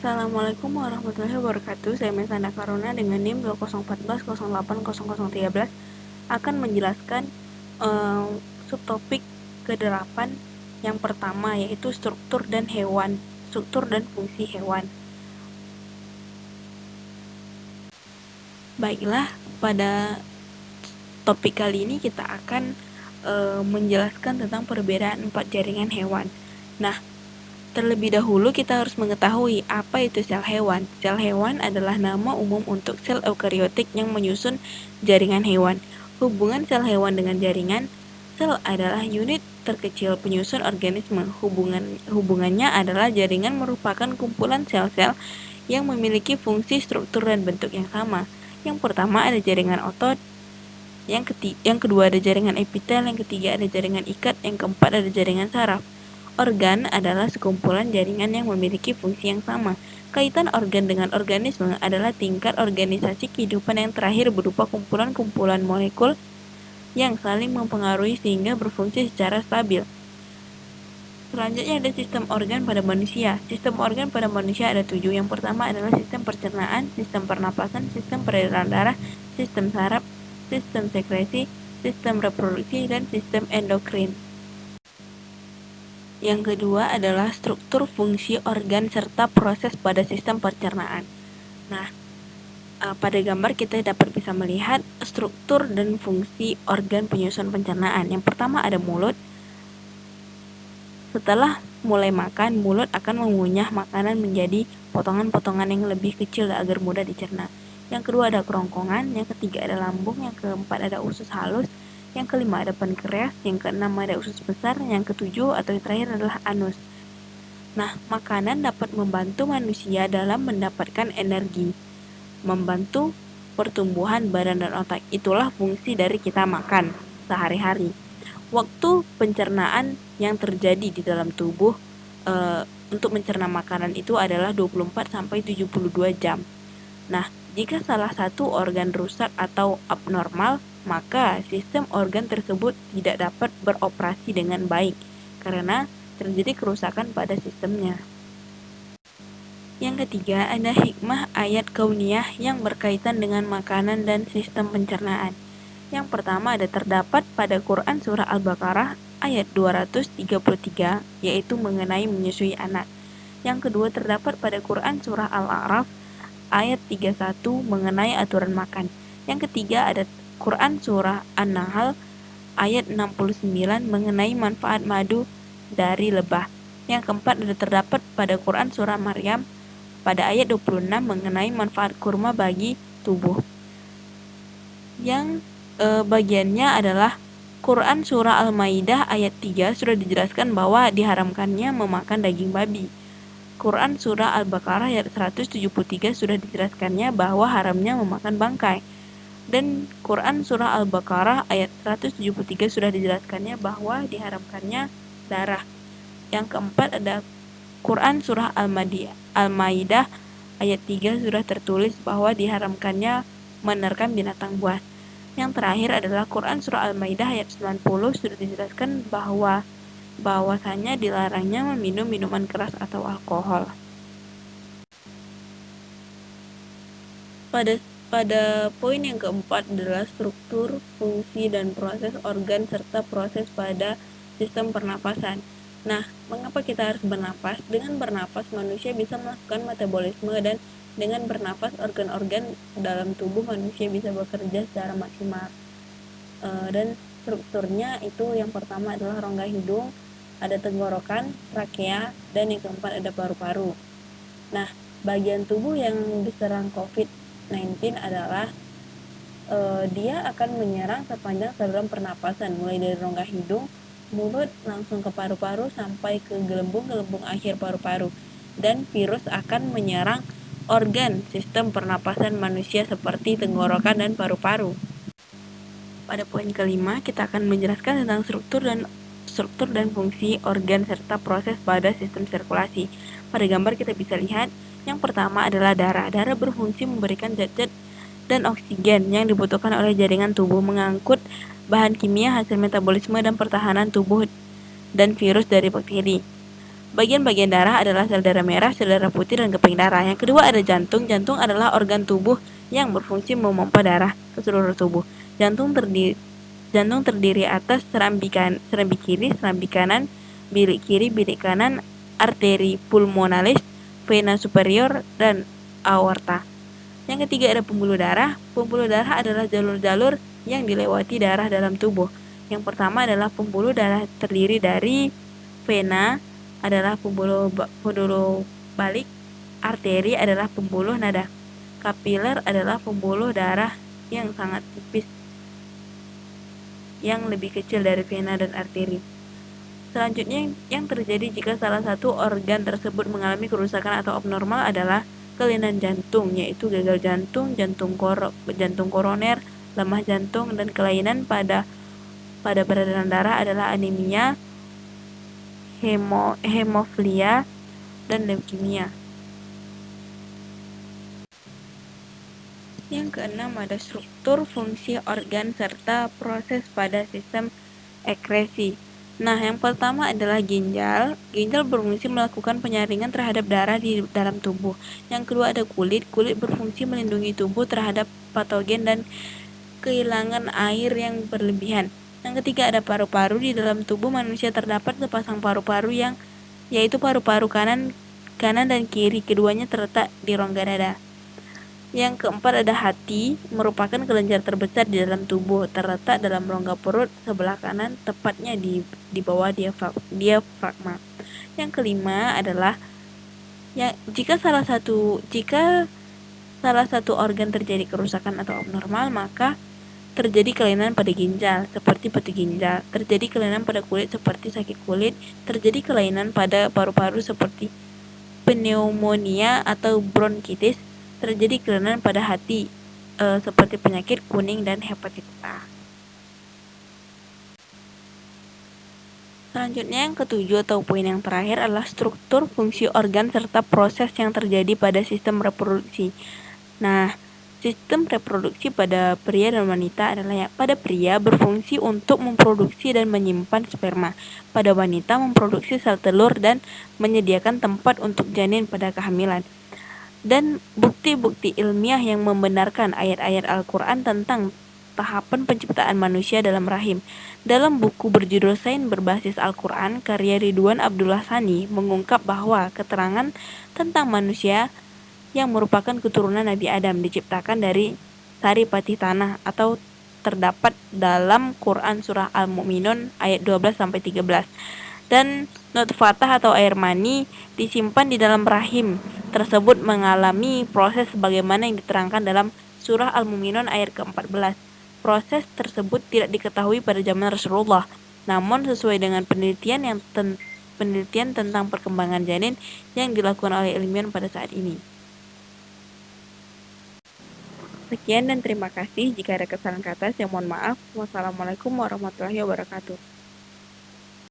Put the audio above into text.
Assalamualaikum warahmatullahi wabarakatuh. Saya Mesanda Karuna dengan NIM 2014080013 akan menjelaskan subtopik ke-8 yang pertama, yaitu struktur dan fungsi hewan. Baiklah, pada topik kali ini kita akan menjelaskan tentang perbedaan 4 jaringan hewan. Nah, terlebih dahulu kita harus mengetahui apa itu sel hewan. Sel hewan adalah nama umum untuk sel eukariotik yang menyusun jaringan hewan. Hubungan sel hewan dengan jaringan sel adalah unit terkecil penyusun organisme. Hubungannya adalah jaringan merupakan kumpulan sel-sel yang memiliki fungsi, struktur, dan bentuk yang sama. Yang pertama ada jaringan otot, yang kedua ada jaringan epitel, yang ketiga ada jaringan ikat, yang keempat ada jaringan saraf. Organ adalah sekumpulan jaringan yang memiliki fungsi yang sama. Kaitan organ dengan organisme adalah tingkat organisasi kehidupan yang terakhir berupa kumpulan-kumpulan molekul yang saling mempengaruhi sehingga berfungsi secara stabil. Selanjutnya ada sistem organ pada manusia. Sistem organ pada manusia ada 7. Yang pertama adalah sistem pencernaan, sistem pernapasan, sistem peredaran darah, sistem saraf, sistem sekresi, sistem reproduksi, dan sistem endokrin. Yang kedua adalah struktur, fungsi, organ, serta proses pada sistem pencernaan. Nah, pada gambar kita dapat bisa melihat struktur dan fungsi organ penyusun pencernaan. Yang pertama ada mulut. Setelah mulai makan, mulut akan mengunyah makanan menjadi potongan-potongan yang lebih kecil agar mudah dicerna. Yang kedua ada kerongkongan, yang ketiga ada lambung, yang keempat ada usus halus, yang kelima ada pankreas, yang keenam ada usus besar, yang ketujuh atau yang terakhir adalah anus. Nah, makanan dapat membantu manusia dalam mendapatkan energi, membantu pertumbuhan badan dan otak. Itulah fungsi dari kita makan sehari-hari. Waktu pencernaan yang terjadi di dalam tubuh untuk mencerna makanan itu adalah 24-72 jam. Nah, jika salah satu organ rusak atau abnormal, maka sistem organ tersebut tidak dapat beroperasi dengan baik karena terjadi kerusakan pada sistemnya. Yang ketiga, ada hikmah ayat kauniyah yang berkaitan dengan makanan dan sistem pencernaan. Yang pertama ada terdapat pada Quran Surah Al-Baqarah ayat 233, yaitu mengenai menyusui anak. Yang kedua terdapat pada Quran Surah Al-A'raf ayat 31 mengenai aturan makan. Yang ketiga ada Quran Surah An-Nahl ayat 69 mengenai manfaat madu dari lebah. Yang keempat ada terdapat pada Quran Surah Maryam pada ayat 26 mengenai manfaat kurma bagi tubuh. Yang bagiannya adalah Quran Surah Al-Maidah ayat 3 sudah dijelaskan bahwa diharamkannya memakan daging babi. Quran Surah Al-Baqarah ayat 173 sudah dijelaskannya bahwa haramnya memakan bangkai. Dan Quran Surah Al-Baqarah ayat 173 sudah dijelaskannya bahwa diharamkannya darah. Yang keempat ada Quran Surah Al-Maidah ayat 3 sudah tertulis bahwa diharamkannya menerkam binatang buas. Yang terakhir adalah Quran Surah Al-Maidah ayat 90 sudah dijelaskan bahwasanya dilarangnya meminum minuman keras atau alkohol. Pada poin yang keempat adalah struktur, fungsi, dan proses organ serta proses pada sistem pernapasan. Nah, mengapa kita harus bernapas? Dengan bernapas manusia bisa melakukan metabolisme dan dengan bernapas organ-organ dalam tubuh manusia bisa bekerja secara maksimal. Dan strukturnya itu yang pertama adalah rongga hidung, ada tenggorokan, trakea, dan yang keempat ada paru-paru. Nah, bagian tubuh yang diserang COVID-19 adalah dia akan menyerang sepanjang saluran pernapasan, mulai dari rongga hidung, mulut, langsung ke paru-paru sampai ke gelembung-gelembung akhir paru-paru. Dan virus akan menyerang organ sistem pernapasan manusia seperti tenggorokan dan paru-paru. Pada poin kelima, kita akan menjelaskan tentang struktur dan fungsi organ serta proses pada sistem sirkulasi. Pada gambar kita bisa lihat, yang pertama adalah darah. Darah berfungsi memberikan zat-zat dan oksigen yang dibutuhkan oleh jaringan tubuh, mengangkut bahan kimia hasil metabolisme dan pertahanan tubuh dan virus dari bakteri. Bagian-bagian darah adalah sel darah merah, sel darah putih, dan keping darah. Yang kedua ada jantung. Jantung adalah organ tubuh yang berfungsi memompa darah ke seluruh tubuh. Jantung terdiri atas serambi kiri, serambi kanan, bilik kiri, bilik kanan, arteri pulmonalis, vena superior, dan aorta. Yang ketiga ada pembuluh darah. Pembuluh darah adalah jalur-jalur yang dilewati darah dalam tubuh. Yang pertama adalah pembuluh darah terdiri dari vena adalah pembuluh balik, arteri adalah pembuluh nada, kapiler adalah pembuluh darah yang sangat tipis yang lebih kecil dari vena dan arteri. Selanjutnya yang terjadi jika salah satu organ tersebut mengalami kerusakan atau abnormal adalah kelainan jantung, yaitu gagal jantung, jantung koroner, lemah jantung, dan kelainan pada peredaran darah adalah anemia, hemofilia, dan leukemia. Yang keenam ada struktur, fungsi organ, serta proses pada sistem ekskresi. Nah, yang pertama adalah ginjal. Ginjal berfungsi melakukan penyaringan terhadap darah di dalam tubuh. Yang kedua ada kulit. Kulit berfungsi melindungi tubuh terhadap patogen dan kehilangan air yang berlebihan. Yang ketiga ada paru-paru. Di dalam tubuh manusia terdapat sepasang paru-paru yaitu paru-paru kanan dan kiri. Keduanya terletak di rongga dada. Yang keempat ada hati, merupakan kelenjar terbesar di dalam tubuh, terletak dalam rongga perut sebelah kanan, tepatnya di bawah diafragma. Yang kelima adalah jika salah satu organ terjadi kerusakan atau abnormal, maka terjadi kelainan pada ginjal seperti batu ginjal, terjadi kelainan pada kulit seperti sakit kulit, terjadi kelainan pada paru-paru seperti pneumonia atau bronkitis, terjadi kelainan pada hati seperti penyakit kuning dan hepatitis A. Selanjutnya yang ketujuh atau poin yang terakhir adalah struktur, fungsi organ, serta proses yang terjadi pada sistem reproduksi. Nah, sistem reproduksi pada pria dan wanita adalah pada pria berfungsi untuk memproduksi dan menyimpan sperma. Pada wanita memproduksi sel telur dan menyediakan tempat untuk janin pada kehamilan. Dan bukti-bukti ilmiah yang membenarkan ayat-ayat Al-Quran tentang tahapan penciptaan manusia dalam rahim. Dalam buku berjudul Sains Berbasis Al-Quran, karya Ridwan Abdullah Sani mengungkap bahwa keterangan tentang manusia yang merupakan keturunan Nabi Adam diciptakan dari sari patih tanah atau terdapat dalam Quran Surah Al-Mu'minun ayat 12-13. Dan nutfatah atau air mani disimpan di dalam rahim tersebut mengalami proses sebagaimana yang diterangkan dalam Surah Al-Mu'minun ayat ke-14. Proses tersebut tidak diketahui pada zaman Rasulullah, namun sesuai dengan penelitian tentang perkembangan janin yang dilakukan oleh ilmuwan pada saat ini. Sekian dan terima kasih. Jika ada kesalahan kata, saya mohon maaf. Wassalamualaikum warahmatullahi wabarakatuh.